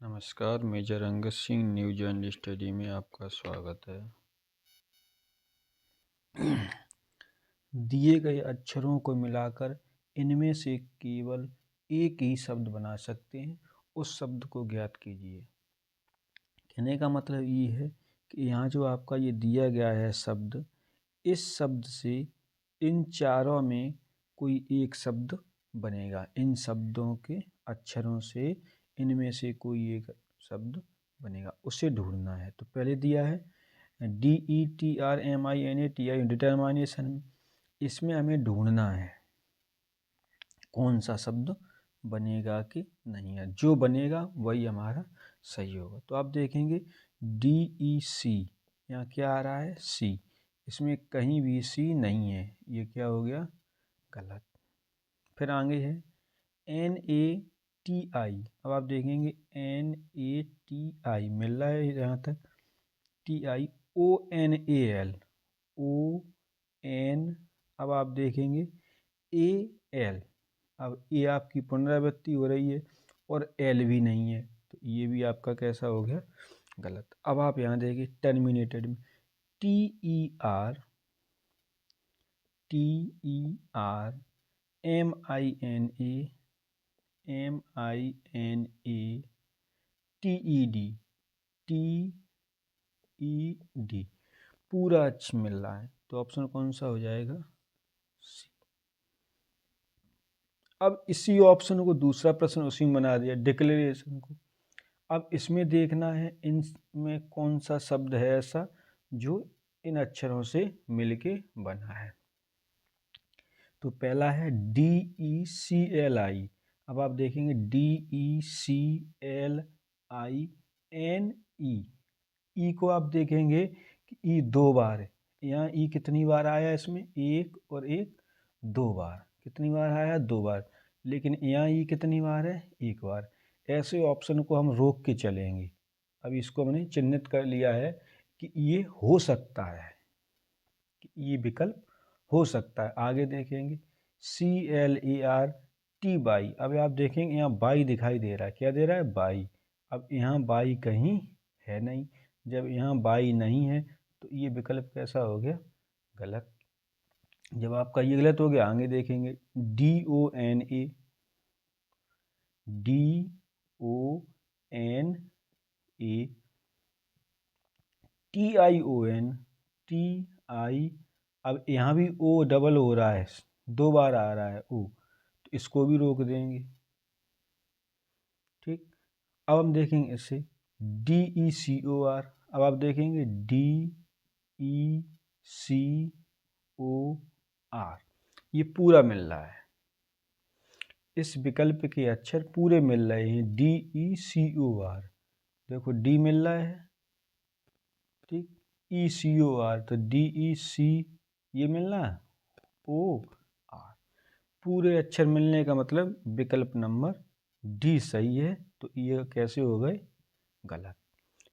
नमस्कार, major Angad Singh new general study में आपका स्वागत है। दिए गए अक्षरों को मिलाकर इनमें से केवल एक ही शब्द बना सकते हैं, उस शब्द को ज्ञात कीजिए। कहने का मतलब ये है कि यहाँ जो आपका ये दिया गया है शब्द, इस शब्द से इन चारों में कोई एक शब्द बनेगा। इन शब्दों के अक्षरों से इनमें से कोई एक शब्द बनेगा, उसे ढूंढना है। तो पहले दिया है DETRMINATI डिटर्मिनेशन, इसमें हमें ढूंढना है कौन सा शब्द बनेगा कि नहीं है। जो बनेगा वही हमारा सही होगा। तो आप देखेंगे DEC, यहाँ क्या आ रहा है C, इसमें कहीं भी C नहीं है, ये क्या हो गया गलत। फिर आगे है NATI, अब आप देखेंगे NATI मिल रहा है यहाँ तक, TIONAL ON, अब आप देखेंगे AL, अब ए आपकी पुनरावृत्ति हो रही है और एल भी नहीं है, तो ये भी आपका कैसा हो गया गलत। अब आप यहाँ देखिए टर्मिनेटेड में TER MINA TED पूरा अच्छा मिल रहा है, तो ऑप्शन कौन सा हो जाएगा सी। अब इसी ऑप्शन को दूसरा प्रश्न उसी में बना दिया, डिक्लेरेशन को। अब इसमें देखना है इनमें कौन सा शब्द है ऐसा जो इन अक्षरों से मिलके बना है। तो पहला है DECLI, अब आप देखेंगे DECLINE, ई को आप देखेंगे कि ई दो बार है, यहाँ ई कितनी बार आया इसमें, एक और एक दो बार, कितनी बार आया दो बार, लेकिन यहाँ ई कितनी बार है एक बार। ऐसे ऑप्शन को हम रोक के चलेंगे। अब इसको हमने चिन्हित कर लिया है कि ये हो सकता है, कि ये विकल्प हो सकता है। आगे देखेंगे CLARTY, अब आप देखेंगे यहाँ बाई दिखाई दे रहा है, क्या दे रहा है बाई। अब यहाँ बाई कहीं है नहीं, जब यहाँ बाई नहीं है तो ये विकल्प कैसा हो गया गलत। जब आपका ये गलत हो गया, आगे देखेंगे DONA TION TI, अब यहाँ भी ओ डबल हो रहा है, दो बार आ रहा है ओ, तो इसको भी रोक देंगे। ठीक, अब हम देखेंगे इससे DECOR, अब आप देखेंगे DECOR, ये पूरा मिल रहा है, इस विकल्प के अक्षर पूरे मिल रहे हैं। DECOR, देखो डी मिल रहा है, ठीक, ECOR, तो DEC ये मिल रहा है OR, पूरे अक्षर मिलने का मतलब विकल्प नंबर डी सही है। तो ये कैसे हो गए गलत,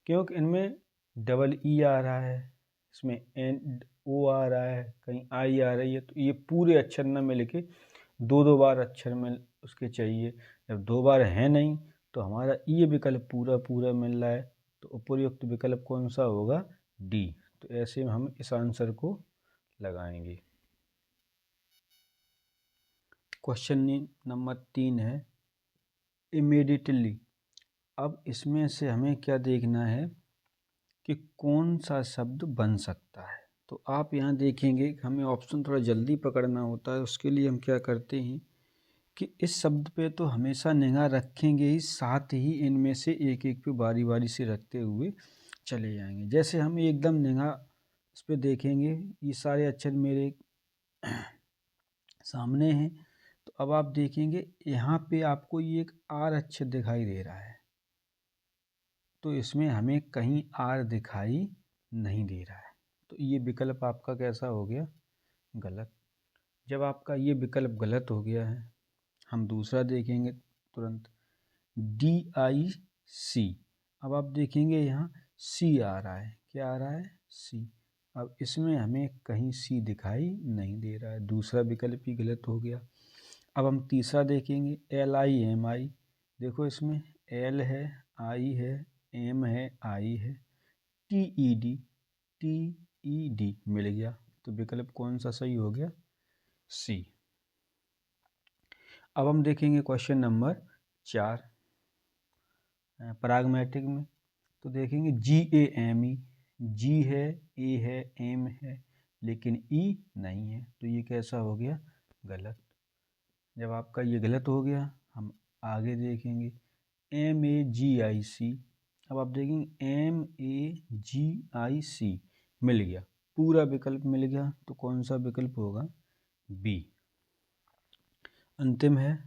क्योंकि इनमें डबल ई आ रहा है, इसमें एन ओ आ रहा है, कहीं आई आ रही है, तो ये पूरे अक्षर न मिल के दो दो बार अक्षर मिल उसके चाहिए। जब दो बार है नहीं तो हमारा ये विकल्प पूरा पूरा मिल रहा है, तो उपयुक्त विकल्प कौन सा होगा डी। तो ऐसे में हम इस आंसर को लगाएंगे। क्वेश्चन नंबर 3 है इमीडिएटली। अब इसमें से हमें क्या देखना है कि कौन सा शब्द बन सकता है। तो आप यहाँ देखेंगे कि हमें ऑप्शन थोड़ा जल्दी पकड़ना होता है, उसके लिए हम क्या करते हैं कि इस शब्द पे तो हमेशा निगाह रखेंगे ही, साथ ही इनमें से एक एक पे बारी बारी से रखते हुए चले जाएंगे। जैसे हम एकदम निगाह इस पर देखेंगे, ये सारे अक्षर मेरे सामने हैं, तो अब आप देखेंगे यहाँ पे आपको ये एक आर अक्षर दिखाई दे रहा है, तो इसमें हमें कहीं आर दिखाई नहीं दे रहा है, तो ये विकल्प आपका कैसा हो गया गलत। जब आपका ये विकल्प गलत हो गया है, हम दूसरा देखेंगे तुरंत DIC, अब आप देखेंगे यहाँ C आ रहा है, क्या आ रहा है C, अब इसमें हमें कहीं C दिखाई नहीं दे रहा है, दूसरा विकल्प ही गलत हो गया। अब हम तीसरा देखेंगे LIMI, देखो इसमें L है आई है, एम है, आई है, टी ई डी मिल गया। तो विकल्प कौन सा सही हो गया? सी। अब हम देखेंगे क्वेश्चन नंबर 4 पैराग्मेटिक में। तो देखेंगे GAME, जी है, ए है, एम है, लेकिन ई नहीं है। तो ये कैसा हो गया? गलत। जब आपका ये गलत हो गया, हम आगे देखेंगे MAGIC। अब आप देखेंगे MAGIC मिल गया, पूरा विकल्प मिल गया। तो कौन सा विकल्प होगा? बी। अंतिम है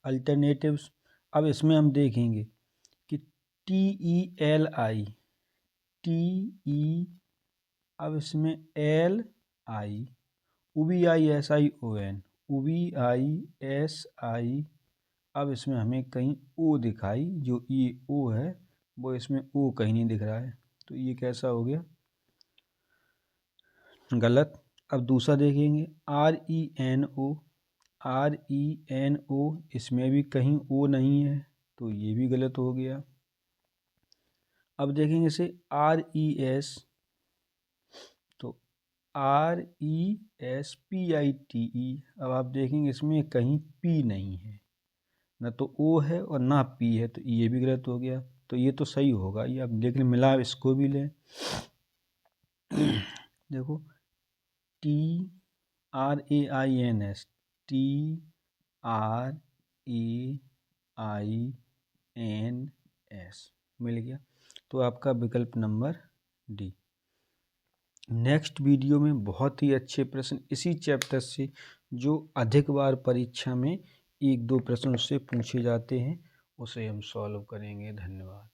अल्टरनेटिव्स। अब इसमें हम देखेंगे कि TELI, अब इसमें LI, UBISION, UBISI। अब इसमें हमें कहीं ओ दिखाई, जो ये ओ है वो इसमें ओ कहीं नहीं दिख रहा है। तो ये कैसा हो गया? गलत। अब दूसरा देखेंगे RENO, इसमें भी कहीं ओ नहीं है, तो ये भी गलत हो गया। अब देखेंगे इसे RES, तो RESPITE। अब आप देखेंगे इसमें कहीं पी नहीं है, ना तो ओ है और ना पी है, तो ये भी गलत हो गया। तो ये तो सही होगा ये। अब लेकिन मिला इसको भी लें। देखो TRAINS, TRAINS मिल गया। तो आपका विकल्प नंबर डी। नेक्स्ट वीडियो में बहुत ही अच्छे प्रश्न इसी चैप्टर से, जो अधिक बार परीक्षा में 1-2 प्रश्न उससे पूछे जाते हैं, उसे हम सॉल्व करेंगे। धन्यवाद।